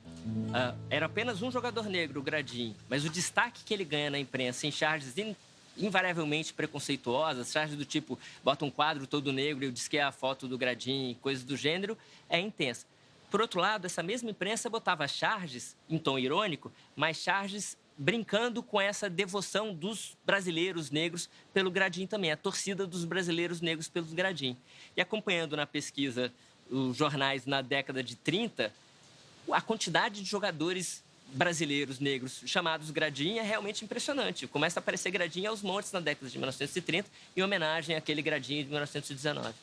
era apenas um jogador negro, o Gradim, mas o destaque que ele ganha na imprensa em charges invariavelmente preconceituosas, charges do tipo, bota um quadro todo negro e eu disse que é a foto do Gradim, coisas do gênero, é intensa. Por outro lado, essa mesma imprensa botava charges, em tom irônico, mas charges brincando com essa devoção dos brasileiros negros pelo Gradim também, a torcida dos brasileiros negros pelo Gradim. E acompanhando na pesquisa os jornais na década de 30, a quantidade de jogadores brasileiros negros chamados Gradim é realmente impressionante. Começa a aparecer Gradim aos montes na década de 1930, em homenagem àquele Gradim de 1919.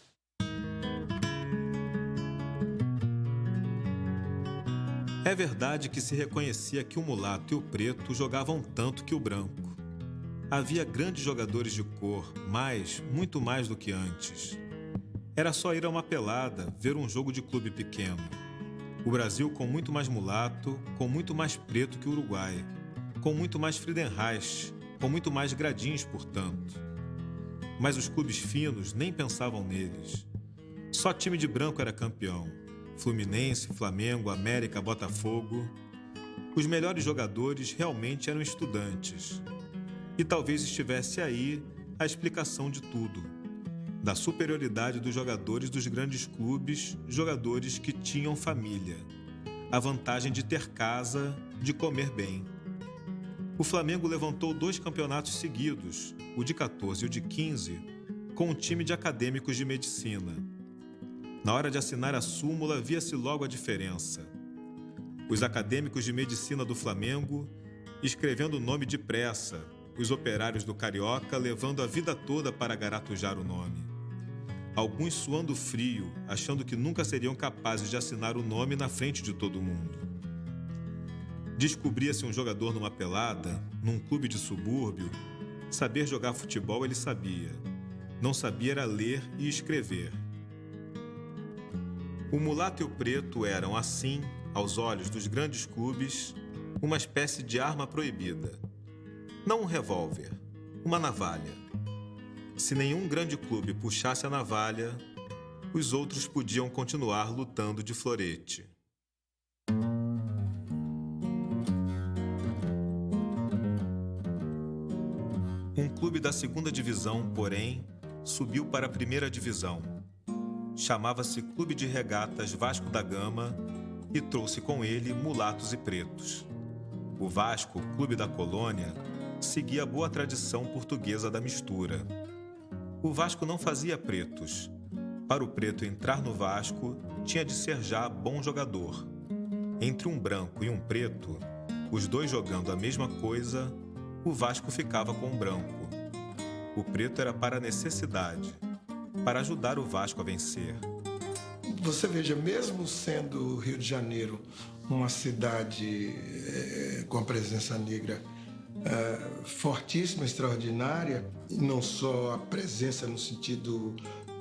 É verdade que se reconhecia que o mulato e o preto jogavam tanto que o branco. Havia grandes jogadores de cor, muito mais do que antes. Era só ir a uma pelada, ver um jogo de clube pequeno. O Brasil com muito mais mulato, com muito mais preto que o Uruguai, com muito mais Friedenreich, com muito mais Gradins, portanto. Mas os clubes finos nem pensavam neles. Só time de branco era campeão. Fluminense, Flamengo, América, Botafogo. Os melhores jogadores realmente eram estudantes. E talvez estivesse aí a explicação de tudo. Da superioridade dos jogadores dos grandes clubes, jogadores que tinham família. A vantagem de ter casa, de comer bem. O Flamengo levantou 2 campeonatos seguidos, o de 14 e o de 15, com um time de acadêmicos de medicina. Na hora de assinar a súmula, via-se logo a diferença. Os acadêmicos de medicina do Flamengo escrevendo o nome depressa, os operários do Carioca levando a vida toda para garatujar o nome. Alguns suando frio, achando que nunca seriam capazes de assinar o nome na frente de todo mundo. Descobria-se um jogador numa pelada, num clube de subúrbio. Saber jogar futebol ele sabia. Não sabia era ler e escrever. O mulato e o preto eram, assim, aos olhos dos grandes clubes, uma espécie de arma proibida. Não um revólver, uma navalha. Se nenhum grande clube puxasse a navalha, os outros podiam continuar lutando de florete. Um clube da 2ª divisão, porém, subiu para a 1ª divisão. Chamava-se Clube de Regatas Vasco da Gama e trouxe com ele mulatos e pretos. O Vasco, clube da colônia, seguia a boa tradição portuguesa da mistura. O Vasco não fazia pretos. Para o preto entrar no Vasco, tinha de ser já bom jogador. Entre um branco e um preto, os dois jogando a mesma coisa, o Vasco ficava com o branco. O preto era para necessidade, para ajudar o Vasco a vencer. Você veja, mesmo sendo o Rio de Janeiro uma cidade com a presença negra fortíssima, extraordinária, não só a presença no sentido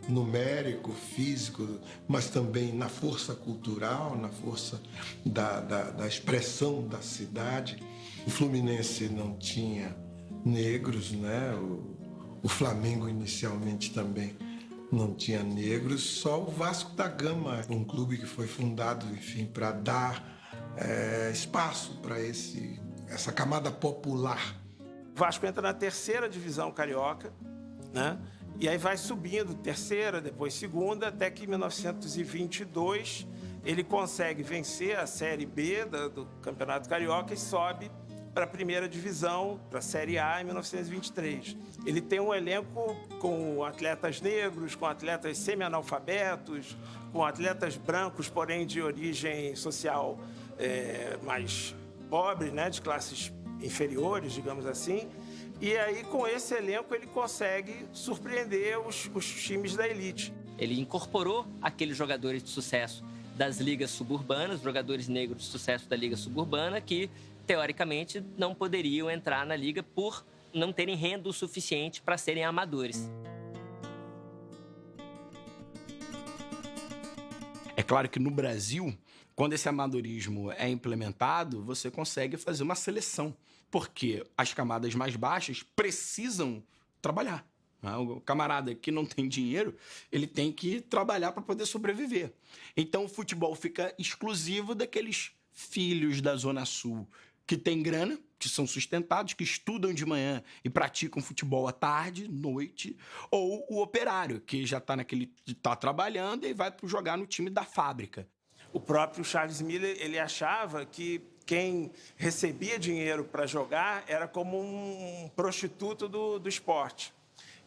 numérico, físico, mas também na força cultural, na força da expressão da cidade. O Fluminense não tinha negros, né? O Flamengo inicialmente também não tinha negros, só o Vasco da Gama, um clube que foi fundado, enfim, para dar espaço para essa camada popular. O Vasco entra na 3ª divisão carioca, né? E aí vai subindo, 3ª, depois 2ª, até que em 1922 ele consegue vencer a Série B do Campeonato Carioca e sobe para a 1ª divisão, para a Série A, em 1923. Ele tem um elenco com atletas negros, com atletas semi-analfabetos, com atletas brancos, porém de origem social mais pobre, né, de classes inferiores, digamos assim. E aí, com esse elenco, ele consegue surpreender os times da elite. Ele incorporou aqueles jogadores de sucesso das ligas suburbanas, jogadores negros de sucesso da liga suburbana, que, teoricamente, não poderiam entrar na liga por não terem renda o suficiente para serem amadores. É claro que no Brasil, quando esse amadorismo é implementado, você consegue fazer uma seleção, porque as camadas mais baixas precisam trabalhar. O camarada que não tem dinheiro, ele tem que trabalhar para poder sobreviver. Então o futebol fica exclusivo daqueles filhos da Zona Sul que têm grana, que são sustentados, que estudam de manhã e praticam futebol à tarde, noite, ou o operário, que já está trabalhando e vai jogar no time da fábrica. O próprio Charles Miller, ele achava que quem recebia dinheiro para jogar era como um prostituto do esporte.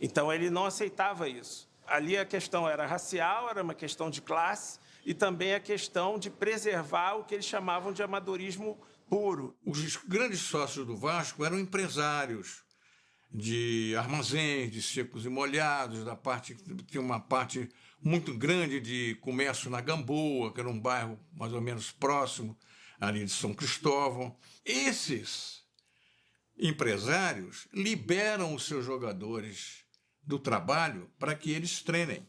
Então, ele não aceitava isso. Ali a questão era racial, era uma questão de classe e também a questão de preservar o que eles chamavam de amadorismo puro. Os grandes sócios do Vasco eram empresários de armazéns, de secos e molhados, tinha uma parte muito grande de comércio na Gamboa, que era um bairro mais ou menos próximo ali de São Cristóvão. Esses empresários liberam os seus jogadores do trabalho para que eles treinem.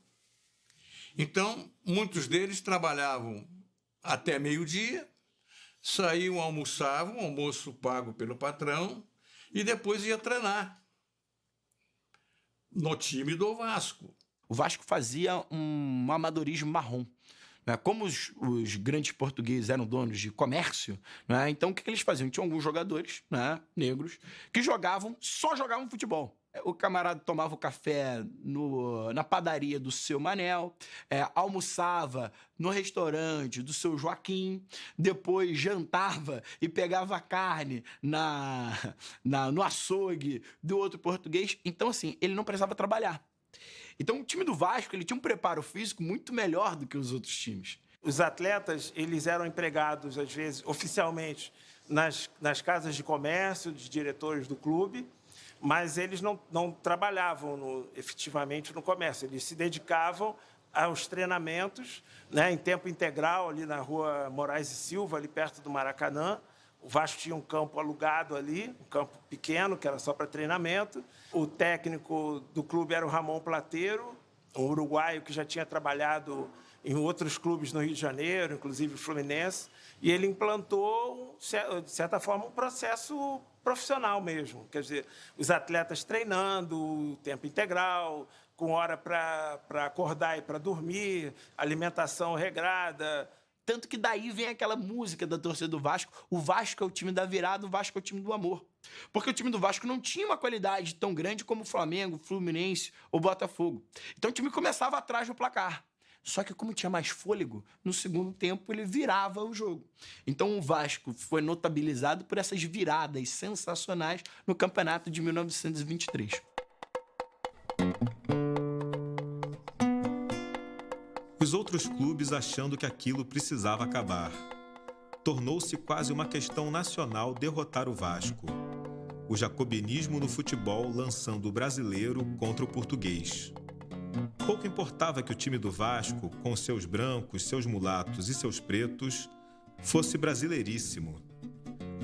Então, muitos deles trabalhavam até meio-dia, saíam, almoçavam, almoço pago pelo patrão, e depois ia treinar no time do Vasco. O Vasco fazia um amadorismo marrom. Né? Como os grandes portugueses eram donos de comércio, né? Então o que eles faziam? Tinha alguns jogadores, né, negros que só jogavam futebol. O camarada tomava o café na padaria do seu Manel, almoçava no restaurante do seu Joaquim, depois jantava e pegava carne no açougue do outro português. Então, assim, ele não precisava trabalhar. Então, o time do Vasco ele tinha um preparo físico muito melhor do que os outros times. Os atletas, eles eram empregados, às vezes, oficialmente, nas casas de comércio, de diretores do clube, mas eles não trabalhavam efetivamente no comércio. Eles se dedicavam aos treinamentos, né, em tempo integral, ali na rua Moraes e Silva, ali perto do Maracanã. O Vasco tinha um campo alugado ali, um campo pequeno, que era só para treinamento. O técnico do clube era o Ramon Plateiro, um uruguaio que já tinha trabalhado em outros clubes no Rio de Janeiro, inclusive o Fluminense, e ele implantou, de certa forma, um processo profissional mesmo. Quer dizer, os atletas treinando, tempo integral, com hora para acordar e para dormir, alimentação regrada. Tanto que daí vem aquela música da torcida do Vasco: o Vasco é o time da virada, o Vasco é o time do amor. Porque o time do Vasco não tinha uma qualidade tão grande como o Flamengo, Fluminense ou Botafogo. Então o time começava atrás do placar. Só que como tinha mais fôlego, no segundo tempo ele virava o jogo. Então o Vasco foi notabilizado por essas viradas sensacionais no campeonato de 1923. Os outros clubes achando que aquilo precisava acabar. Tornou-se quase uma questão nacional derrotar o Vasco. O jacobinismo no futebol lançando o brasileiro contra o português. Pouco importava que o time do Vasco, com seus brancos, seus mulatos e seus pretos, fosse brasileiríssimo.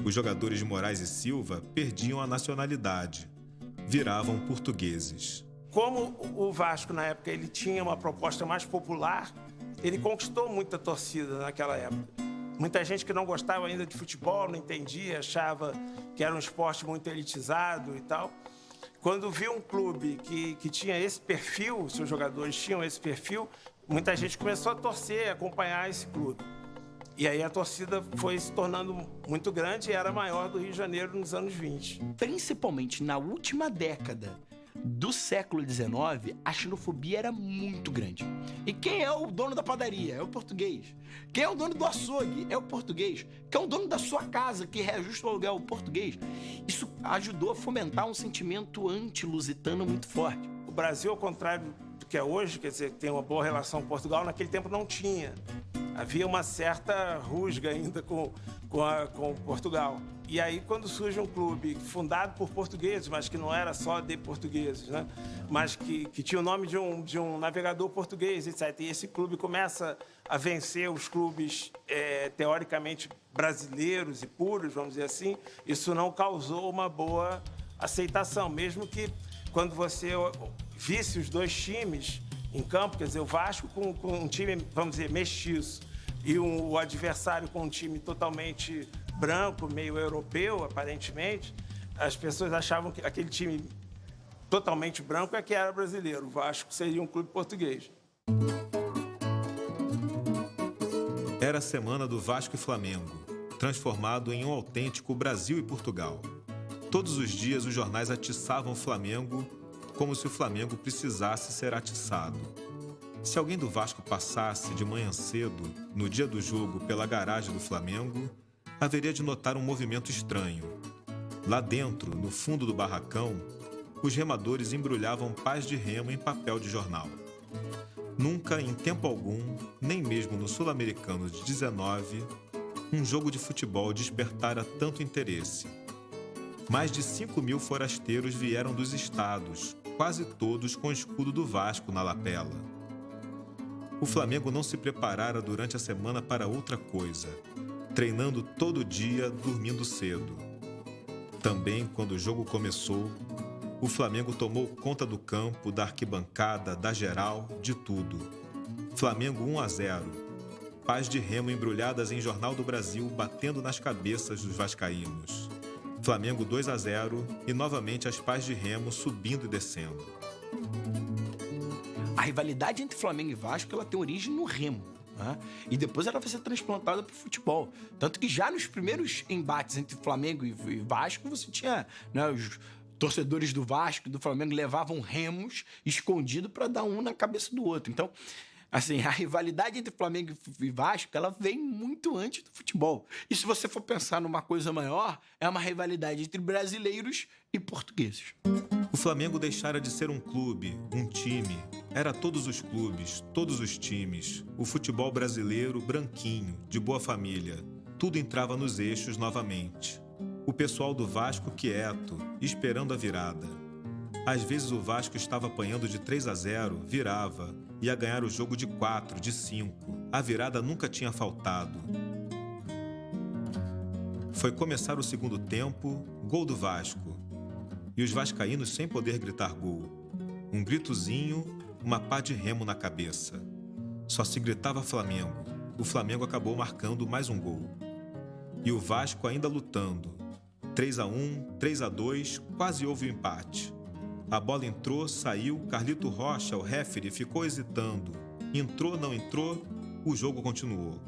Os jogadores de Moraes e Silva perdiam a nacionalidade, viravam portugueses. Como o Vasco, na época, ele tinha uma proposta mais popular, ele conquistou muita torcida naquela época. Muita gente que não gostava ainda de futebol, não entendia, achava que era um esporte muito elitizado e tal. Quando viu um clube que tinha esse perfil, seus jogadores tinham esse perfil, muita gente começou a torcer, a acompanhar esse clube. E aí a torcida foi se tornando muito grande e era a maior do Rio de Janeiro nos anos 20. Principalmente na última década do século XIX, a xenofobia era muito grande. E quem é o dono da padaria? É o português. Quem é o dono do açougue? É o português. Quem é o dono da sua casa, que reajusta o aluguel? É o português. Isso ajudou a fomentar um sentimento anti-lusitano muito forte. O Brasil, ao contrário do que é hoje, quer dizer, tem uma boa relação com Portugal, naquele tempo não tinha. Havia uma certa rusga ainda com Portugal. E aí, quando surge um clube fundado por portugueses, mas que não era só de portugueses, né? Mas que tinha o nome de um navegador português, etc. E esse clube começa a vencer os clubes teoricamente brasileiros e puros, vamos dizer assim. Isso não causou uma boa aceitação, mesmo que quando você visse os dois times em campo, quer dizer, o Vasco com um time, vamos dizer, mestiço, e o adversário com um time totalmente branco, meio europeu, aparentemente, as pessoas achavam que aquele time totalmente branco é que era brasileiro. O Vasco seria um clube português. Era a semana do Vasco e Flamengo, transformado em um autêntico Brasil e Portugal. Todos os dias os jornais atiçavam o Flamengo como se o Flamengo precisasse ser atiçado. Se alguém do Vasco passasse de manhã cedo, no dia do jogo, pela garagem do Flamengo, haveria de notar um movimento estranho. Lá dentro, no fundo do barracão, os remadores embrulhavam pás de remo em papel de jornal. Nunca, em tempo algum, nem mesmo no Sul-Americano de 19, um jogo de futebol despertara tanto interesse. Mais de 5.000 forasteiros vieram dos estados, quase todos com o escudo do Vasco na lapela. O Flamengo não se preparara durante a semana para outra coisa, treinando todo dia, dormindo cedo. Também, quando o jogo começou, o Flamengo tomou conta do campo, da arquibancada, da geral, de tudo. Flamengo 1-0. Pás de remo embrulhadas em Jornal do Brasil batendo nas cabeças dos vascaínos. Flamengo 2-0 e novamente as pás de remo subindo e descendo. A rivalidade entre Flamengo e Vasco, ela tem origem no remo, né? E depois ela vai ser transplantada para o futebol. Tanto que já nos primeiros embates entre Flamengo e Vasco, você tinha, né, os torcedores do Vasco e do Flamengo levavam remos escondidos para dar um na cabeça do outro. Então, assim, a rivalidade entre Flamengo e Vasco, ela vem muito antes do futebol. E se você for pensar numa coisa maior, é uma rivalidade entre brasileiros e portugueses. O Flamengo deixara de ser um clube, um time. Era todos os clubes, todos os times. O futebol brasileiro branquinho, de boa família. Tudo entrava nos eixos novamente. O pessoal do Vasco quieto, esperando a virada. Às vezes o Vasco estava apanhando de 3-0, virava, ia ganhar o jogo de 4, de 5. A virada nunca tinha faltado. Foi começar o segundo tempo, gol do Vasco. E os vascaínos sem poder gritar gol. Um gritozinho, uma pá de remo na cabeça. Só se gritava Flamengo. O Flamengo acabou marcando mais um gol. E o Vasco ainda lutando. 3-1, 3-2, quase houve o empate. A bola entrou, saiu, Carlito Rocha, o referee, ficou hesitando. Entrou, não entrou, o jogo continuou.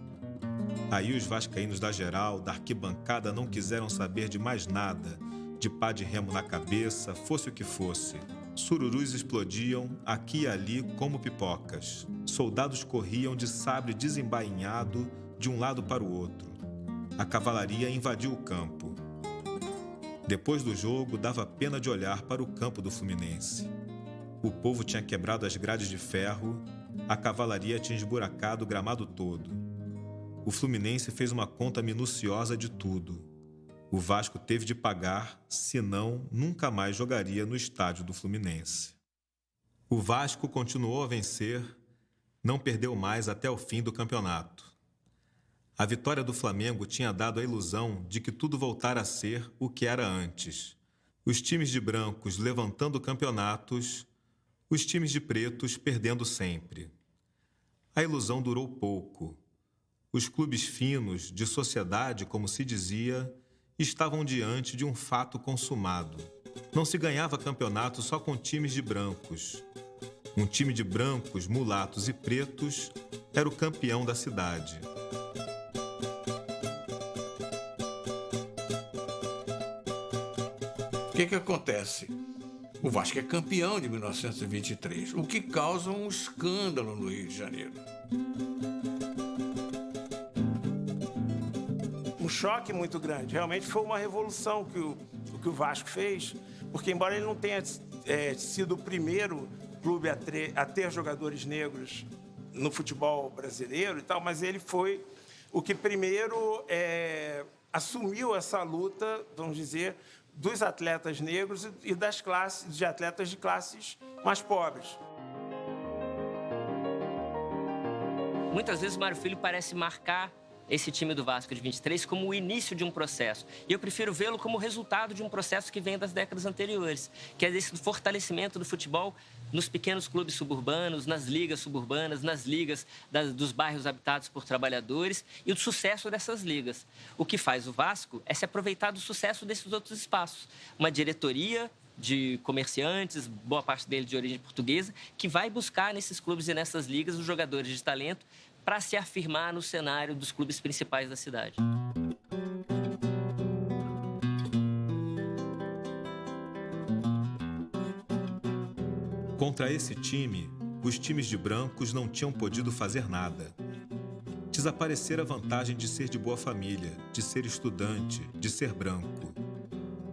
Aí os vascaínos da geral, da arquibancada, não quiseram saber de mais nada, de pá de remo na cabeça, fosse o que fosse. Sururus explodiam, aqui e ali, como pipocas. Soldados corriam de sabre desembainhado de um lado para o outro. A cavalaria invadiu o campo. Depois do jogo, dava pena de olhar para o campo do Fluminense. O povo tinha quebrado as grades de ferro, a cavalaria tinha esburacado o gramado todo. O Fluminense fez uma conta minuciosa de tudo. O Vasco teve de pagar, senão nunca mais jogaria no estádio do Fluminense. O Vasco continuou a vencer, não perdeu mais até o fim do campeonato. A vitória do Flamengo tinha dado a ilusão de que tudo voltara a ser o que era antes. Os times de brancos levantando campeonatos, os times de pretos perdendo sempre. A ilusão durou pouco. Os clubes finos, de sociedade, como se dizia, estavam diante de um fato consumado. Não se ganhava campeonato só com times de brancos. Um time de brancos, mulatos e pretos era o campeão da cidade. O que acontece? O Vasco é campeão de 1923, o que causa um escândalo no Rio de Janeiro. Um choque muito grande. Realmente foi uma revolução que o Vasco fez, porque embora ele não tenha sido o primeiro clube a ter jogadores negros no futebol brasileiro e tal, mas ele foi o que primeiro assumiu essa luta, vamos dizer, dos atletas negros e de atletas de classes mais pobres. Muitas vezes o Mário Filho parece marcar esse time do Vasco de 23 como o início de um processo. E eu prefiro vê-lo como resultado de um processo que vem das décadas anteriores, que é esse fortalecimento do futebol nos pequenos clubes suburbanos, nas ligas suburbanas, nas ligas dos bairros habitados por trabalhadores e o sucesso dessas ligas. O que faz o Vasco é se aproveitar do sucesso desses outros espaços. Uma diretoria de comerciantes, boa parte deles de origem portuguesa, que vai buscar nesses clubes e nessas ligas os jogadores de talento para se afirmar no cenário dos clubes principais da cidade. Contra esse time, os times de brancos não tinham podido fazer nada. Desaparecera a vantagem de ser de boa família, de ser estudante, de ser branco.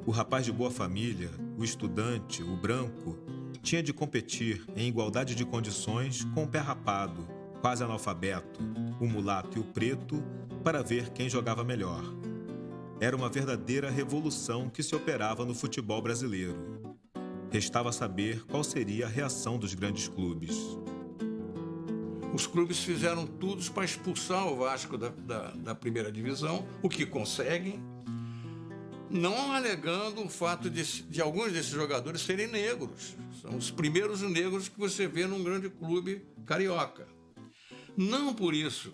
O rapaz de boa família, o estudante, o branco, tinha de competir em igualdade de condições com o pé rapado, quase analfabeto, o mulato e o preto, para ver quem jogava melhor. Era uma verdadeira revolução que se operava no futebol brasileiro. Restava saber qual seria a reação dos grandes clubes. Os clubes fizeram tudo para expulsar o Vasco da primeira divisão, o que conseguem, não alegando o fato de alguns desses jogadores serem negros. São os primeiros negros que você vê num grande clube carioca. Não por isso,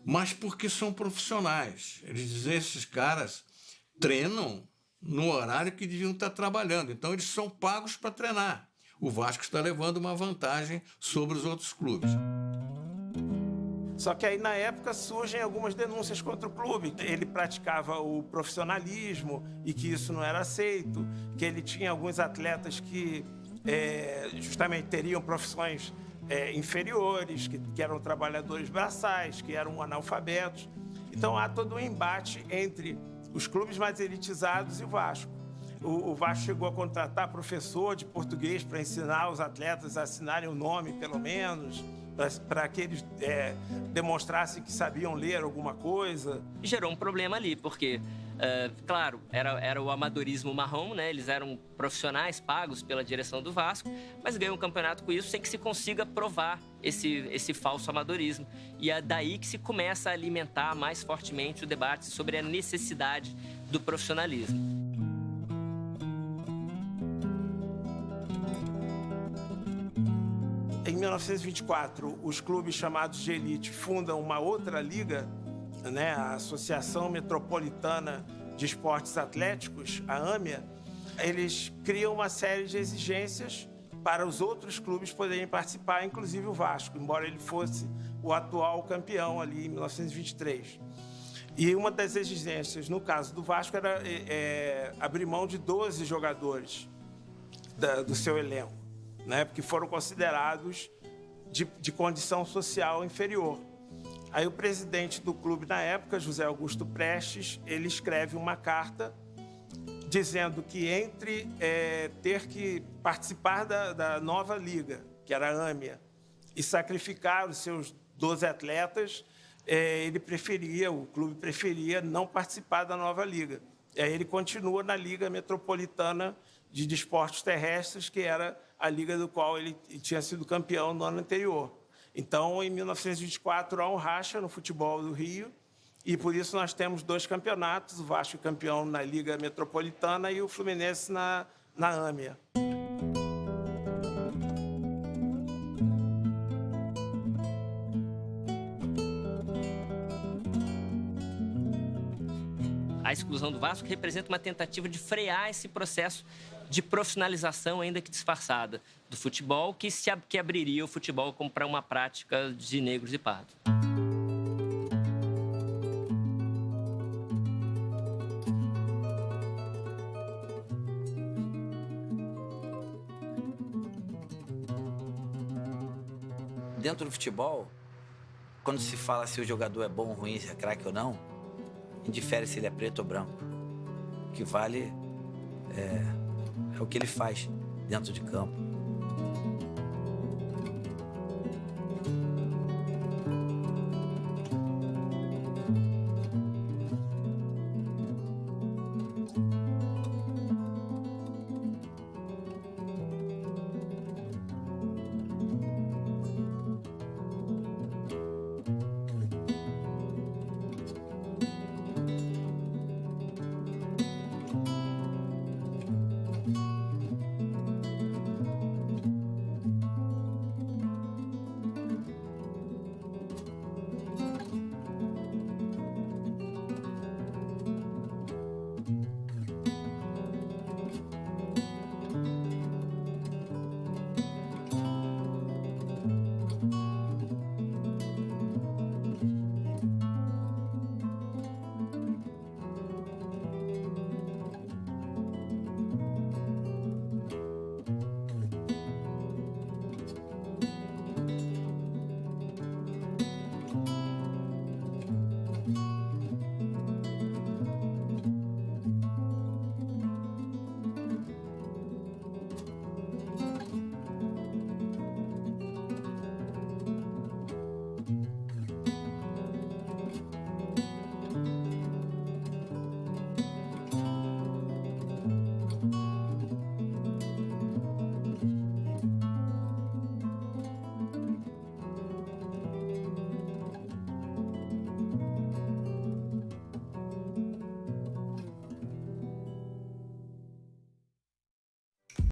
mas porque são profissionais. Eles dizem, esses caras treinam no horário que deviam estar trabalhando, então eles são pagos para treinar. O Vasco está levando uma vantagem sobre os outros clubes. Só que aí, na época, surgem algumas denúncias contra o clube. Ele praticava o profissionalismo e que isso não era aceito, que ele tinha alguns atletas que justamente teriam profissões inferiores, que eram trabalhadores braçais, que eram analfabetos. Então, há todo um embate entre os clubes mais elitizados e o Vasco. O Vasco chegou a contratar professor de português para ensinar os atletas a assinarem o nome, pelo menos, para que eles demonstrassem que sabiam ler alguma coisa. Gerou um problema ali, porque, claro, era o amadorismo marrom, né? Eles eram profissionais pagos pela direção do Vasco, mas ganham um campeonato com isso sem que se consiga provar esse falso amadorismo. E é daí que se começa a alimentar mais fortemente o debate sobre a necessidade do profissionalismo. Em 1924, os clubes chamados de elite fundam uma outra liga, né, a Associação Metropolitana de Esportes Atléticos, a AMEA. Eles criam uma série de exigências para os outros clubes poderem participar, inclusive o Vasco, embora ele fosse o atual campeão ali em 1923. E uma das exigências, no caso do Vasco, era abrir mão de 12 jogadores do seu elenco, né, porque foram considerados de condição social inferior. Aí o presidente do clube na época, José Augusto Prestes, ele escreve uma carta dizendo que entre ter que participar da nova liga, que era a AMEA, e sacrificar os seus 12 atletas, o clube preferia não participar da nova liga. E aí ele continua na Liga Metropolitana de Desportos Terrestres, que era a liga do qual ele tinha sido campeão no ano anterior. Então, em 1924, há um racha no futebol do Rio, e por isso nós temos 2 campeonatos, o Vasco campeão na Liga Metropolitana e o Fluminense na AMEA. A exclusão do Vasco representa uma tentativa de frear esse processo de profissionalização, ainda que disfarçada, do futebol, que abriria o futebol como para uma prática de negros e pardos. Dentro do futebol, quando se fala se o jogador é bom ou ruim, se é craque ou não, indifere se ele é preto ou branco. O que vale é o que ele faz dentro de campo.